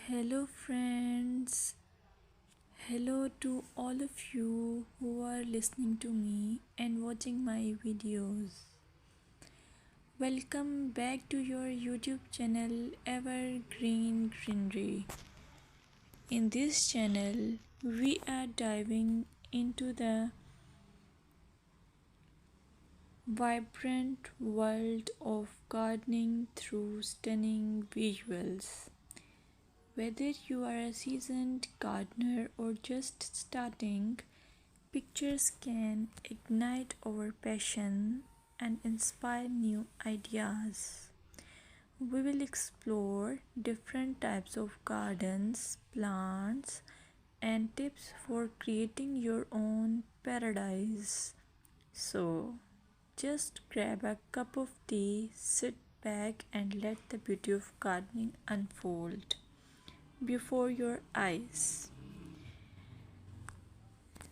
Hello, friends. Hello to all of you who are listening to me and watching my videos. Welcome back to your YouTube channel Evergreen Greenery. In this channel, we are diving into the vibrant world of gardening through stunning visuals. Whether you are a seasoned gardener or just starting, pictures can ignite our passion and inspire new ideas. We will explore different types of gardens, plants, and tips for creating your own paradise. So, just grab a cup of tea, sit back, and let the beauty of gardening unfold before your eyes.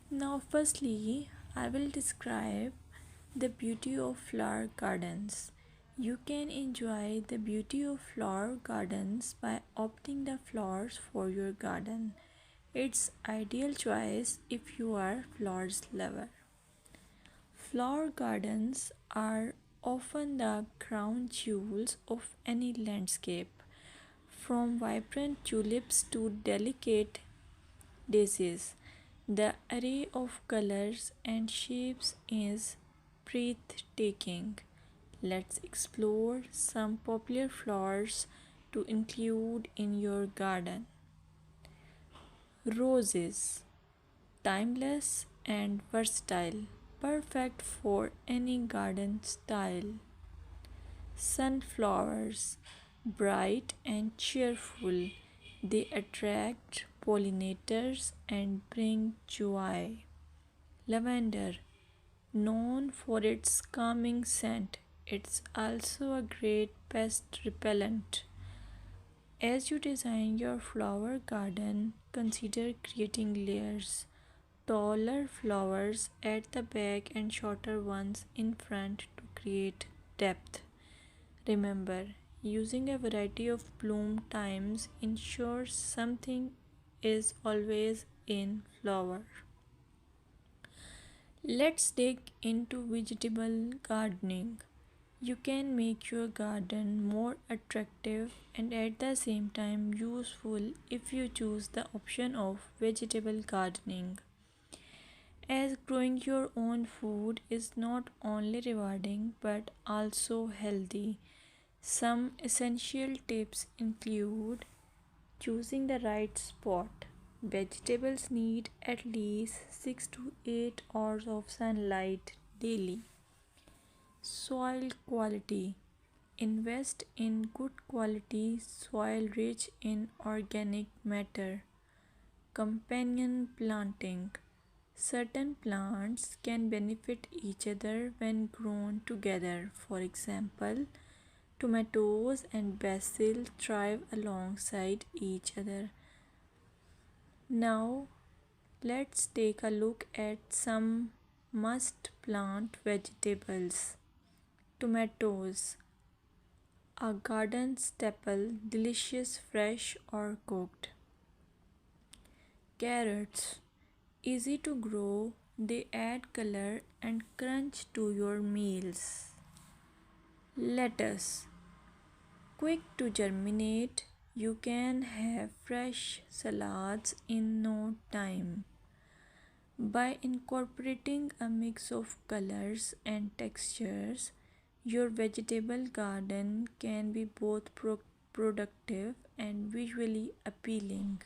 Now, firstly, I will describe the beauty of flower gardens. You can enjoy the beauty of flower gardens by opting the flowers for your garden. It's ideal choice if you are flowers lover. Flower gardens are often the crown jewels of any landscape, from vibrant tulips to delicate daisies. The array of colors and shapes is breathtaking. Let's explore some popular flowers to include in your garden. Roses, timeless and versatile, perfect for any garden style. Sunflowers, bright and cheerful, they attract pollinators and bring joy. Lavender, known for its calming scent, it's also a great pest repellent. As you design your flower garden, consider creating layers. Taller flowers at the back and shorter ones in front to create depth. Remember, using a variety of bloom times ensures something is always in flower. Let's dig into vegetable gardening. You can make your garden more attractive and at the same time useful if you choose the option of vegetable gardening. As growing your own food is not only rewarding but also healthy. Some essential tips include choosing the right spot. Vegetables need at least 6 to 8 hours of sunlight daily. Soil quality. Invest in good quality soil rich in organic matter. Companion planting. Certain plants can benefit each other when grown together. For example, tomatoes and basil thrive alongside each other. Now, let's take a look at some must plant vegetables. Tomatoes, a garden staple, delicious fresh or cooked. Carrots, easy to grow, they add color and crunch to your meals. Lettuce, quick to germinate, you can have fresh salads in no time. By incorporating a mix of colors and textures, your vegetable garden can be both productive and visually appealing.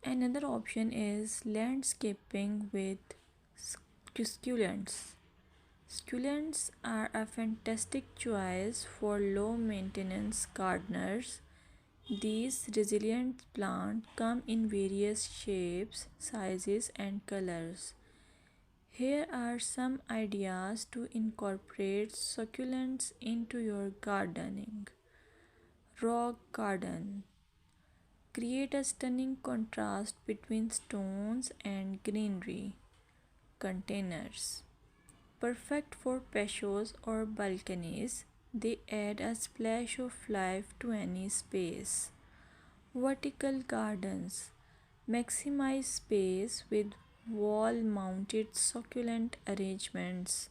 Another option is landscaping with succulents. Succulents are a fantastic choice for low maintenance gardeners. These resilient plants come in various shapes, sizes, and colors. Here are some ideas to incorporate succulents into your gardening. Rock garden. Create a stunning contrast between stones and greenery. Containers. Perfect for patios or balconies, they add a splash of life to any space. Vertical gardens maximize space with wall mounted succulent arrangements.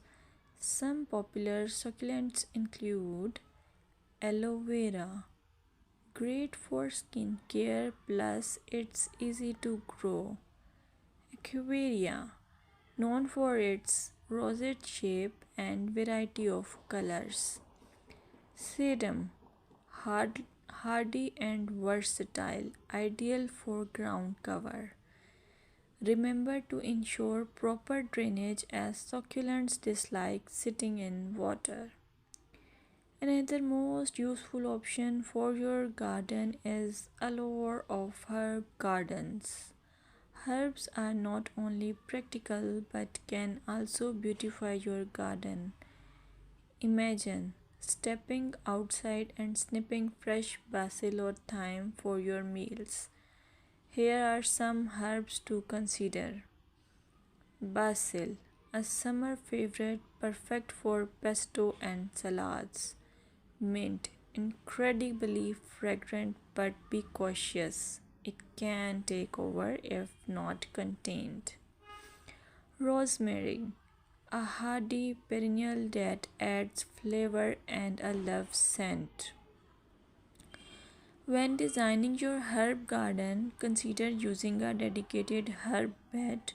Some popular succulents include aloe vera, great for skin care plus it's easy to grow. Equivarium, known for its rosette shape and variety of colors. Sedum, hardy and versatile, ideal for ground cover. Remember to ensure proper drainage as succulents dislike sitting in water. Another most useful option for your garden is allure of herb gardens. Herbs are not only practical but can also beautify your garden. Imagine stepping outside and snipping fresh basil or thyme for your meals. Here are some herbs to consider. Basil, a summer favorite perfect for pesto and salads. Mint, incredibly fragrant but be cautious. It can take over if not contained. Rosemary, a hardy perennial that adds flavor and a love scent. When designing your herb garden, consider using a dedicated herb bed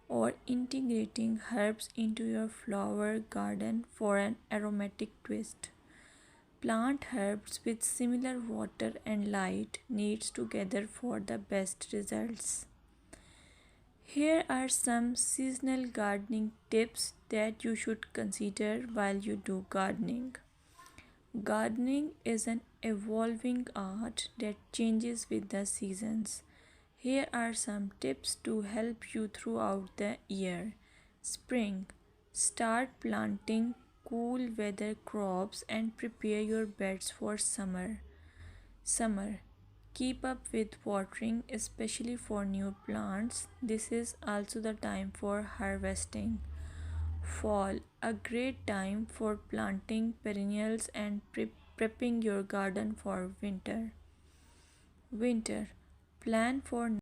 or integrating herbs into your flower garden for an aromatic twist. Plant herbs with similar water and light needs together for the best results. Here are some seasonal gardening tips that you should consider while you do gardening. Gardening is an evolving art that changes with the seasons. Here are some tips to help you throughout the year. Spring. Start planting cool weather crops and prepare your beds for summer. Summer. Keep up with watering, especially for new plants. This is also the time for harvesting. Fall, a great time for planting perennials and prepping your garden for winter. Winter, plan for